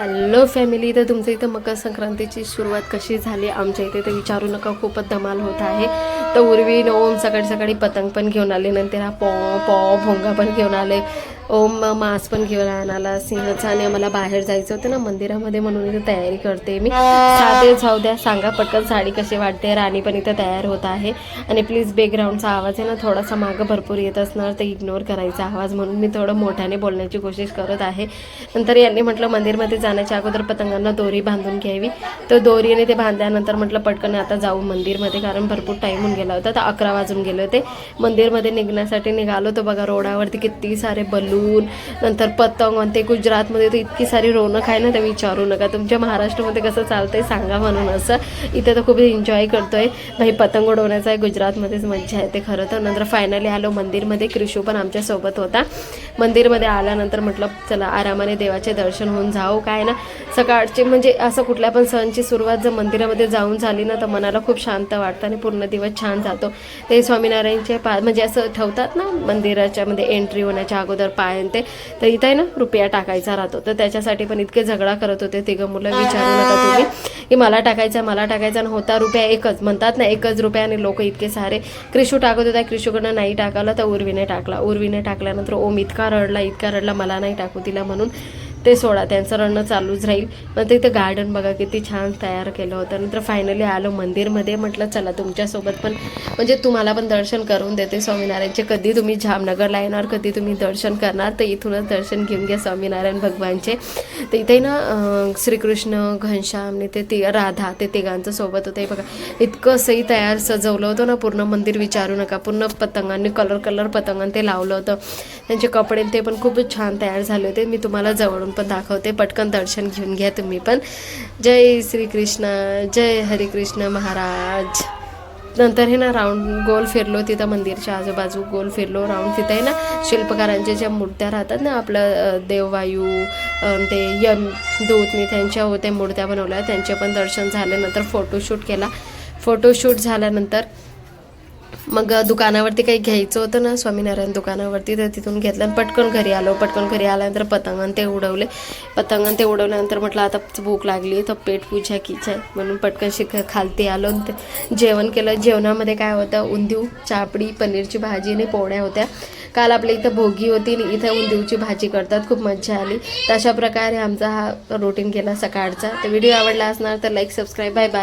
Hello family, तर तुमच्या इथं मकर संक्रांतीची सुरुवात कशी झाली आमच्या इथे तर विचारू नका. खूपच धमाल होत आहे. तर उर्वी ओम सकाळी सकाळी पतंग पण घेऊन आले, नंतर हा पॉ भोंगा पण घेऊन आले, ओम मांस पण घेऊन आणाला सिंहाचा. आणि आम्हाला बाहेर जायचं होतं ना मंदिरामध्ये, म्हणून इथं तयारी करते मी. साधे जाऊ द्या, सांगा पटकन साडी कशी वाटते. राणी पण इथं तयार होत आहे. आणि प्लीज बॅकग्राऊंडचा आवाज आहे ना थोडासा मागं भरपूर येत असणार, तर इग्नोर करायचा आवाज, म्हणून मी थोडं मोठ्याने बोलण्याची कोशिश करत आहे. नंतर यांनी म्हटलं मंदिरमध्ये जाण्याच्या अगोदर पतंगांना दोरी बांधून घ्यावी. तर दोरीने ते बांधल्यानंतर म्हटलं पटकन आता जाऊ मंदिरमध्ये, कारण भरपूर टाईम होऊन गेला होता. तर 11 वाजून गेले होते. मंदिरमध्ये निघण्यासाठी निघालो तर बघा रोडावरती किती सारे बलून, नंतर पतंग. आणि ते गुजरातमध्ये तर इतकी सारी रौनक आहे ना, तर विचारू नका. तुमच्या महाराष्ट्रामध्ये कसं चालतंय सांगा. म्हणून असं इथे तर खूप एन्जॉय करतोय भाई. पतंग उडवण्याचा आहे, गुजरातमध्येच मज्जा येते खरं तर. नंतर फायनली आलो मंदिरमध्ये. कृषू पण आमच्यासोबत होता. मंदिरमध्ये आल्यानंतर म्हटलं चला आरामाने देवाचे दर्शन होऊन जाऊ. काय ना सकाळचे म्हणजे असं कुठल्या पण सणची सुरुवात जर मंदिरामध्ये जाऊन झाली ना, तर मनाला खूप शांत वाटतं आणि पूर्ण दिवस छान जातो. ते स्वामीनारायणचे म्हणजे असं ठेवतात ना मंदिराच्या मध्ये एंट्री होण्याच्या अगोदर पाय ते, तर इथे आहे ना रुपया टाकायचा राहतो. तर त्याच्यासाठी पण इतके झगडा करत होते तिघं मुलं, विचारू नका तुम्ही, की मला टाकायचा आणि होता रुपया एकच, म्हणतात ना 1 रुपया. आणि लोक इतके सारे. कृषू टाकत होता, कृषूकडनं नाही टाकाला तर उर्वीने टाकल्यानंतर ओम इतका रडला मला नाही टाकू दिला म्हणून. ते सोडा, त्यांचं रडणं चालूच राहील. नंतर इथं गार्डन बघा किती छान तयार केलं होतं. नंतर फायनली आलो मंदिरमध्ये. म्हटलं चला तुमच्यासोबत पण म्हणजे तुम्हाला पण दर्शन करून देते स्वामीनारायणचे. कधी तुम्ही जामनगरला येणार, कधी तुम्ही दर्शन करणार, तर इथूनच दर्शन घेऊन घ्या स्वामीनारायण भगवानचे. तर इथे ना श्रीकृष्ण, घनश्याम, ते राधा, ते तिघांचं सोबत होतं. बघा इतकं सही तयार सजवलं होतं ना पूर्ण मंदिर, विचारू नका. पूर्ण पतंगांनी कलर पतंगांनी ते लावलं होतं. त्यांचे कपडे ते पण खूपच छान तयार झाले होते. मी तुम्हाला जवळून पण दाखवते. पटकन दर्शन घेऊन घ्या तुम्ही पण. जय श्रीकृष्ण, जय हरिकृष्ण महाराज. नंतर हे ना राऊंड गोल फिरलो, तिथं मंदिरच्या आजूबाजू गोल फिरलो राऊंड. तिथं आहे ना शिल्पकारांच्या ज्या मूर्त्या राहतात ना, आपलं देववायू, ते यमदूतनी त्यांच्या होत्या मूर्त्या बनवल्या, त्यांचे पण दर्शन झाले. नंतर फोटोशूट केला. फोटोशूट झाल्यानंतर मग दुकानावरती काही घ्यायचं होतं ना स्वामीनारायण दुकानावरती, तर तिथून घेतलं आणि पटकन घरी आल्यानंतर पतंगन ते उडवल्यानंतर म्हटलं आता भूक लागली तर पेट पूजा कीच आहे, म्हणून पटकन खालती आलो. जेवण केलं. जेवणामध्ये काय होतं, उंदीव, चापडी, पनीरची भाजी आणि पोळ्या होत्या. काल आपल्या इथं भोगी होती आणि इथं उंदीवची भाजी करतात, खूप मज्जा आली. तर अशा प्रकारे आमचा हा रुटीन गेला सकाळचा. तर व्हिडिओ आवडला असणार तर लाईक, सबस्क्राईब, बाय बाय.